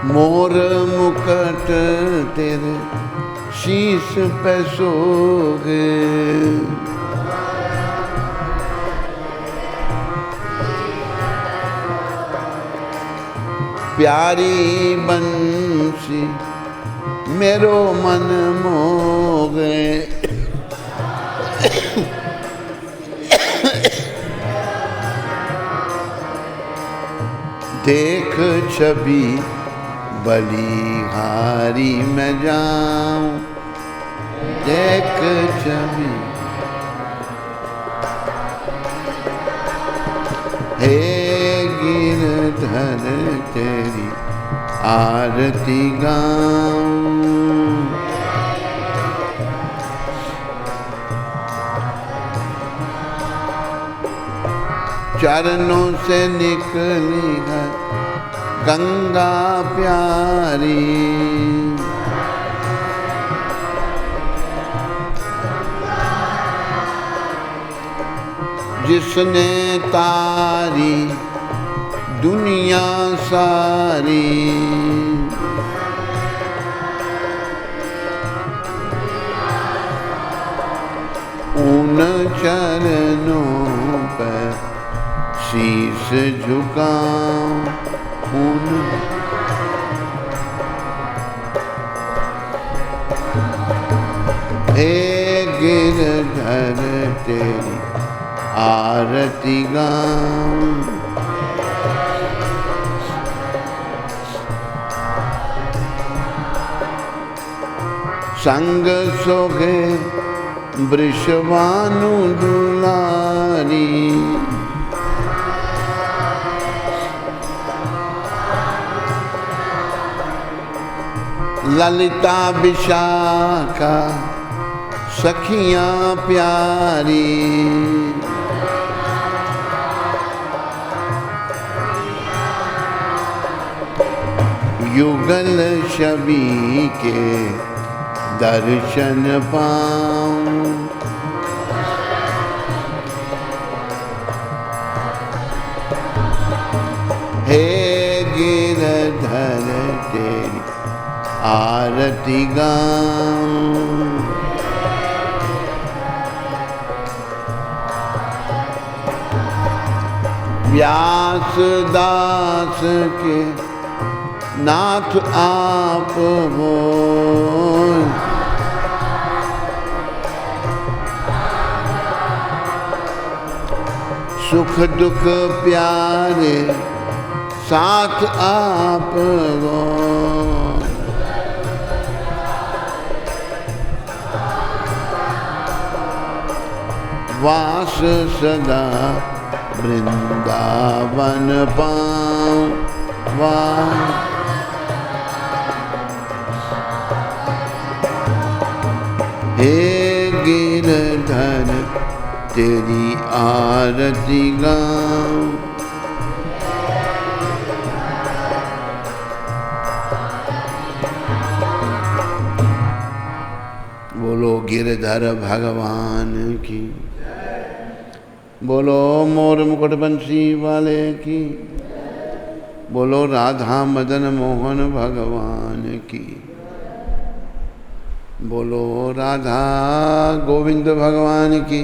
मोर मुकुट तेरे शीश पे सोगे, प्यारी बंसी मेरो मन मोगे। देख छवि बलिहारी मैं जाऊं, देख छवि हे गिरधर तेरी आरती गाऊं। चरणों से निकली है गंगा प्यारी, जिसने तारी दुनिया सारी। उन चरणों पर शीश झुकाऊं, उन हे गिरधर तेरी आरती गाऊं। संग सोगे वृषभानु दुलारी, ललिता विशाखा सखियां प्यारी। युगल छवि के दर्शन पाऊं, हे गिरधर तेरी आरती गाऊं। व्यास दास के नाथ आप हो, सुख दुख प्यारे साथ आप हो। वास सदा वृंदावन पाऊं, हे गिरधर तेरी आरती गाऊं। बोलो गिरधर भगवान की, बोलो मोर मुकुट बंसी वाले की, बोलो राधा मदन मोहन भगवान की, बोलो राधा गोविंद भगवान की,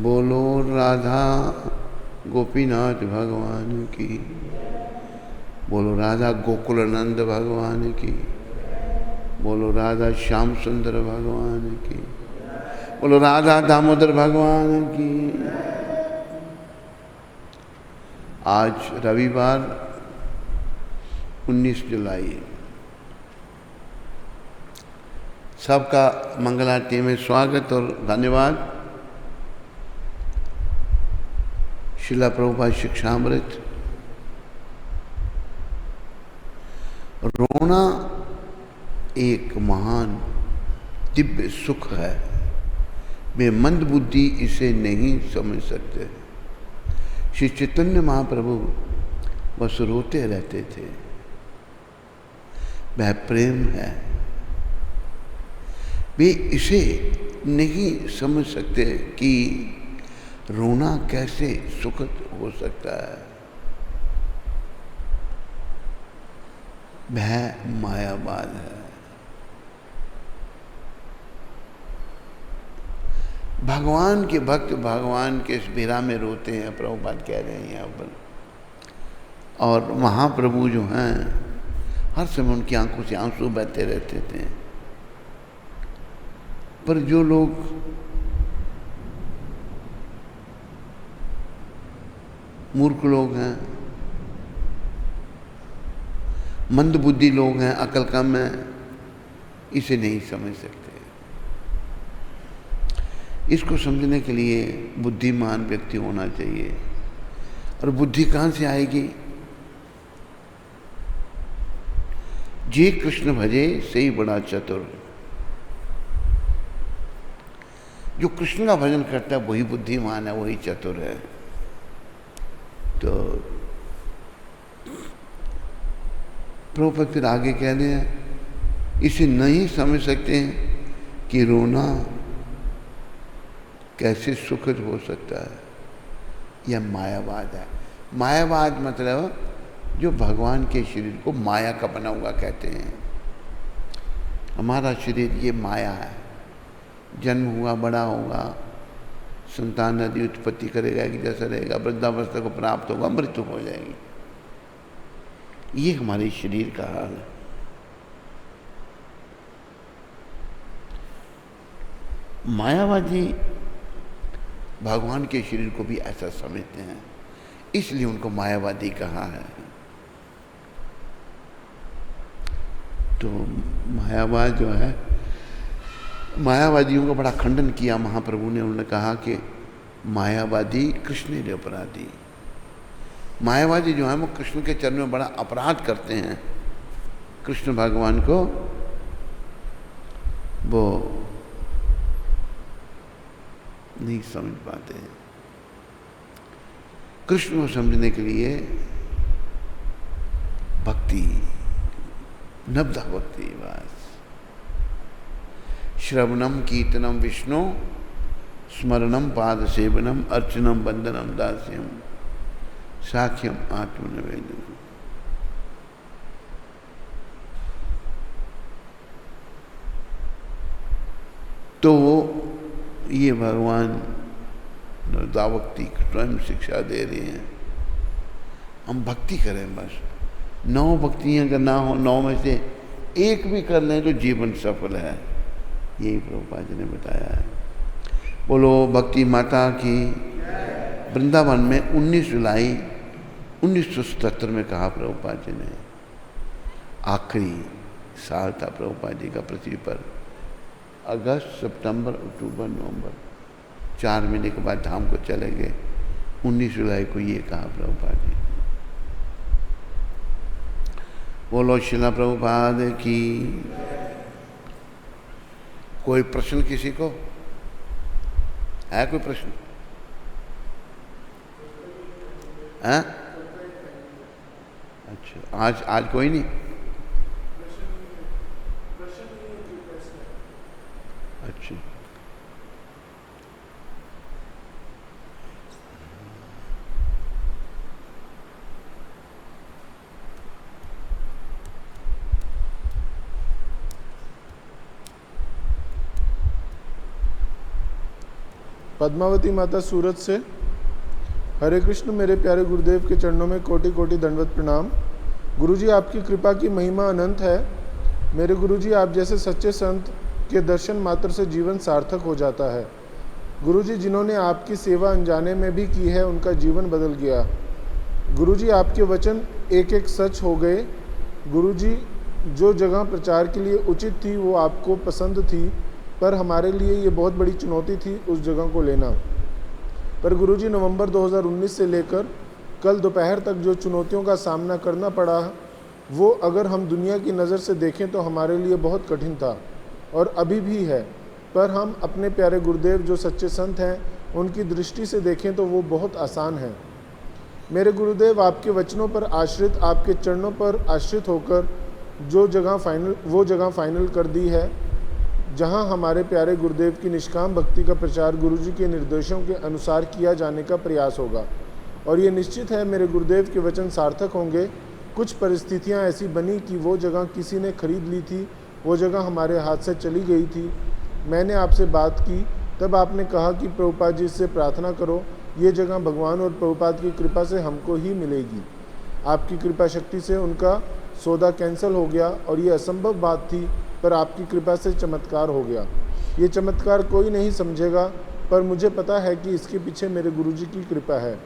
बोलो राधा गोपीनाथ भगवान की, बोलो राधा गोकुलानंद भगवान की, बोलो राधा श्याम सुंदर भगवान की, बोलो राधा दामोदर भगवान की। आज रविवार 19 जुलाई, सबका मंगल आरती में स्वागत और धन्यवाद। श्रील प्रभुपाद शिक्षामृत। रोना एक महान दिव्य सुख है, वे मंद बुद्धि इसे नहीं समझ सकते। श्री चैतन्य महाप्रभु बस रोते रहते थे, वह प्रेम है, वे इसे नहीं समझ सकते कि रोना कैसे सुखद हो सकता है। वह मायावाद है। भगवान के भक्त भगवान के इस विरह में रोते हैं, प्रभुपाद कह रहे हैं यहाँ पर। और महाप्रभु जो हैं हर समय उनकी आंखों से आंसू बहते रहते थे। पर जो लोग मूर्ख लोग हैं, मंदबुद्धि लोग हैं, अकल कम है, इसे नहीं समझ सकते। इसको समझने के लिए बुद्धिमान व्यक्ति होना चाहिए। और बुद्धि कहाँ से आएगी? जे कृष्ण भजे से ही बड़ा चतुर। जो कृष्ण का भजन करता है वही बुद्धिमान है, वही चतुर है। तो प्रभुपाद फिर आगे कह रहे हैं, इसे नहीं समझ सकते हैं कि रोना कैसे सुखद हो सकता है। यह मायावाद है। मायावाद मतलब जो भगवान के शरीर को माया का बना हुआ कहते हैं। हमारा शरीर ये माया है। जन्म हुआ, बड़ा होगा, संतान आदि उत्पत्ति करेगा, कि जैसा रहेगा, वृद्धावस्था को प्राप्त होगा, मृत्यु हो जाएगी। ये हमारे शरीर का हाल है। मायावादी भगवान के शरीर को भी ऐसा समझते हैं, इसलिए उनको मायावादी कहा है। तो मायावाद जो है, मायावादियों का बड़ा खंडन किया महाप्रभु ने। उन्होंने कहा कि मायावादी कृष्ण रे अपराधी। मायावादी जो है वो कृष्ण के चरण में बड़ा अपराध करते हैं। कृष्ण भगवान को वो नहीं समझ पाते हैं। कृष्ण को समझने के लिए भक्ति, नब्दा भक्ति, बस श्रवणम कीर्तनम विष्णु स्मरणम पाद सेवनम अर्चनम वंदनम दास्यम साख्यम आत्मनिवेदनम। तो ये भगवान नर्दावक्ति स्वयं शिक्षा दे रहे हैं। हम भक्ति करें बस। 9 भक्तियां अगर ना हो, 9 में से एक भी कर लें तो जीवन सफल है। यही प्रभुपाद जी ने बताया है। बोलो भक्ति माता की। वृंदावन में 19 जुलाई 1977 में कहा प्रभुपाद जी ने। आखिरी साल था प्रभुपाद जी का पृथ्वी पर। अगस्त, सितंबर, अक्टूबर, नवंबर, 4 महीने के बाद धाम को चले गए। 19 जुलाई को ये कहा प्रभुपाद जी। बोलो श्रील प्रभुपाद की। कोई प्रश्न किसी को है? कोई प्रश्न है? अच्छा, आज कोई नहीं? अच्छा, पद्मावती माता सूरत से। हरे कृष्ण। मेरे प्यारे गुरुदेव के चरणों में कोटि कोटि दंडवत प्रणाम। गुरुजी, आपकी कृपा की महिमा अनंत है। मेरे गुरुजी, आप जैसे सच्चे संत के दर्शन मात्र से जीवन सार्थक हो जाता है। गुरुजी, जिन्होंने आपकी सेवा अनजाने में भी की है, उनका जीवन बदल गया। गुरुजी, आपके वचन एक एक सच हो गए। गुरुजी, जो जगह प्रचार के लिए उचित थी वो आपको पसंद थी, पर हमारे लिए ये बहुत बड़ी चुनौती थी उस जगह को लेना। पर गुरुजी, नवंबर 2019 से लेकर कल दोपहर तक जो चुनौतियों का सामना करना पड़ा, वो अगर हम दुनिया की नज़र से देखें तो हमारे लिए बहुत कठिन था और अभी भी है। पर हम अपने प्यारे गुरुदेव जो सच्चे संत हैं, उनकी दृष्टि से देखें तो वो बहुत आसान है। मेरे गुरुदेव, आपके वचनों पर आश्रित, आपके चरणों पर आश्रित होकर वो जगह फाइनल कर दी है जहां हमारे प्यारे गुरुदेव की निष्काम भक्ति का प्रचार गुरुजी के निर्देशों के अनुसार किया जाने का प्रयास होगा। और ये निश्चित है मेरे गुरुदेव के वचन सार्थक होंगे कुछ परिस्थितियां ऐसी बनी कि वो जगह किसी ने खरीद ली थी, वो जगह हमारे हाथ से चली गई थी। मैंने आपसे बात की, तब आपने कहा कि प्रभुपाद जी से प्रार्थना करो, ये जगह भगवान और प्रभुपाद की कृपा से हमको ही मिलेगी। आपकी कृपा शक्ति से उनका सौदा कैंसिल हो गया और ये असंभव बात थी, पर आपकी कृपा से चमत्कार हो गया। ये चमत्कार कोई नहीं समझेगा, पर मुझे पता है कि इसके पीछे मेरे गुरुजी की कृपा है।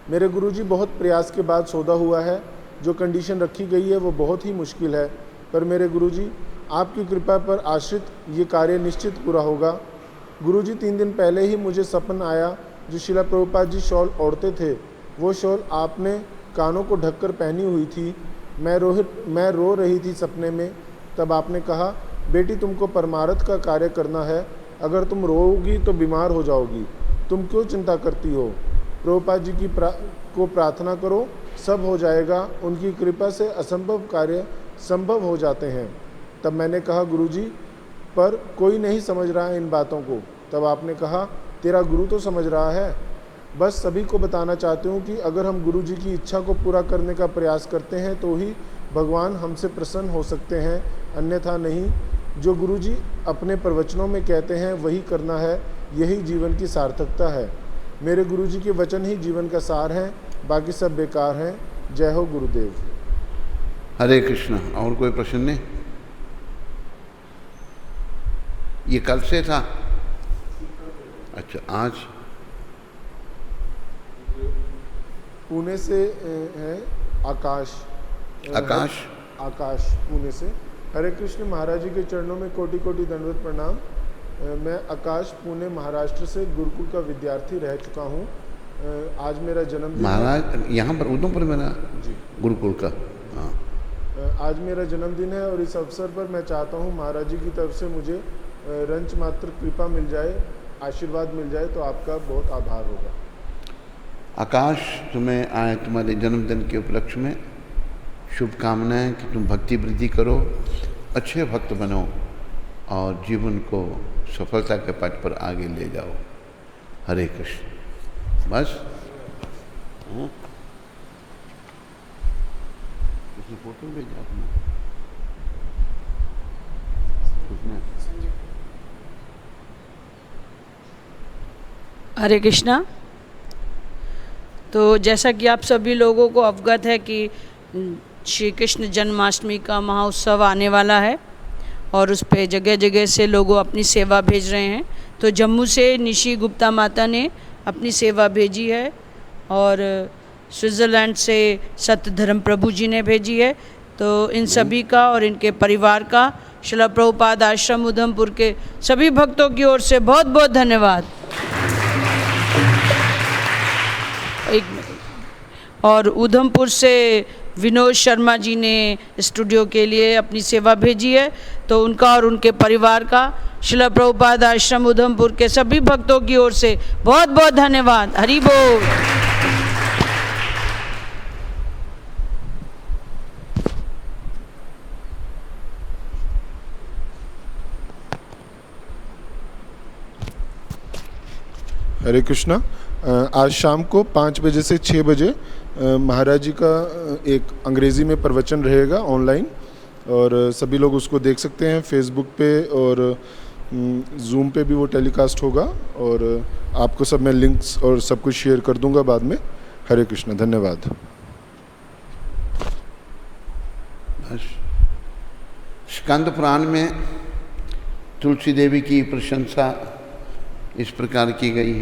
मेरे गुरुजी बहुत प्रयास के बाद सौदा हुआ है। जो कंडीशन रखी गई है वो बहुत ही मुश्किल है, पर मेरे गुरुजी आपकी कृपा पर आश्रित ये कार्य निश्चित पूरा होगा। गुरुजी 3 दिन पहले ही मुझे सपन आया, जो शिला प्रभुपाद जी शॉल ओढ़ते थे, वो शॉल आपने कानों को ढककर पहनी हुई थी। मैं रो रही थी सपने में। तब आपने कहा, बेटी तुमको परमार्थ का कार्य करना है, अगर तुम रोओगी तो बीमार हो जाओगी, तुम क्यों चिंता करती हो? प्रभुपाद जी की को प्रार्थना करो, सब हो जाएगा। उनकी कृपा से असंभव कार्य संभव हो जाते हैं। तब मैंने कहा, गुरुजी पर कोई नहीं समझ रहा है इन बातों को। तब आपने कहा, तेरा गुरु तो समझ रहा है। बस सभी को बताना चाहती हूँ कि अगर हम गुरुजी की इच्छा को पूरा करने का प्रयास करते हैं तो ही भगवान हमसे प्रसन्न हो सकते हैं, अन्यथा नहीं। जो गुरुजी अपने प्रवचनों में कहते हैं वही करना है, यही जीवन की सार्थकता है। मेरे गुरुजी के वचन ही जीवन का सार हैं, बाकी सब बेकार हैं। जय हो गुरुदेव। हरे कृष्ण। और कोई प्रश्न नहीं? ये कल से था? अच्छा, आज पुणे से है आकाश। आकाश पुणे से। हरे कृष्ण। महाराज जी के चरणों में कोटि कोटि दंडवत प्रणाम। मैं आकाश पुणे महाराष्ट्र से गुरुकुल का विद्यार्थी रह चुका हूँ। आज मेरा जन्मदिन। महाराज यहाँ पर उधमपुर में ना? जी, गुरुकुल का। हाँ, आज मेरा जन्मदिन है और इस अवसर पर मैं चाहता हूँ महाराज जी की तरफ से मुझे रंच मात्र कृपा मिल जाए, आशीर्वाद मिल जाए, तो आपका बहुत आभार होगा। आकाश, तुम्हें आए तुम्हारे जन्मदिन के उपलक्ष्य में शुभकामनाएं कि तुम भक्ति वृद्धि करो, अच्छे भक्त बनो और जीवन को सफलता के पथ पर आगे ले जाओ। हरे कृष्ण। बस फोटो भेजा आपने? हरे कृष्णा। तो जैसा कि आप सभी लोगों को अवगत है कि श्री कृष्ण जन्माष्टमी का महाउत्सव आने वाला है और उस पे जगह जगह से लोग अपनी सेवा भेज रहे हैं। तो जम्मू से निशी गुप्ता माता ने अपनी सेवा भेजी है और स्विट्ज़रलैंड से सत्यधर्म प्रभु जी ने भेजी है। तो इन सभी का और इनके परिवार का शिला प्रभुपाद आश्रम उधमपुर के सभी भक्तों की ओर से बहुत बहुत धन्यवाद। और उधमपुर से विनोद शर्मा जी ने स्टूडियो के लिए अपनी सेवा भेजी है, तो उनका और उनके परिवार का शिला प्रभुपाद आश्रम उधमपुर के सभी भक्तों की ओर से बहुत बहुत धन्यवाद। हरि बोल। हरे कृष्णा। आज शाम को 5 बजे से 6 बजे महाराज जी का एक अंग्रेज़ी में प्रवचन रहेगा ऑनलाइन, और सभी लोग उसको देख सकते हैं फेसबुक पे, और जूम पे भी वो टेलीकास्ट होगा, और आपको सब मैं लिंक्स और सब कुछ शेयर कर दूंगा बाद में। हरे कृष्ण। धन्यवाद। स्कंद पुराण में तुलसी देवी की प्रशंसा इस प्रकार की गई है।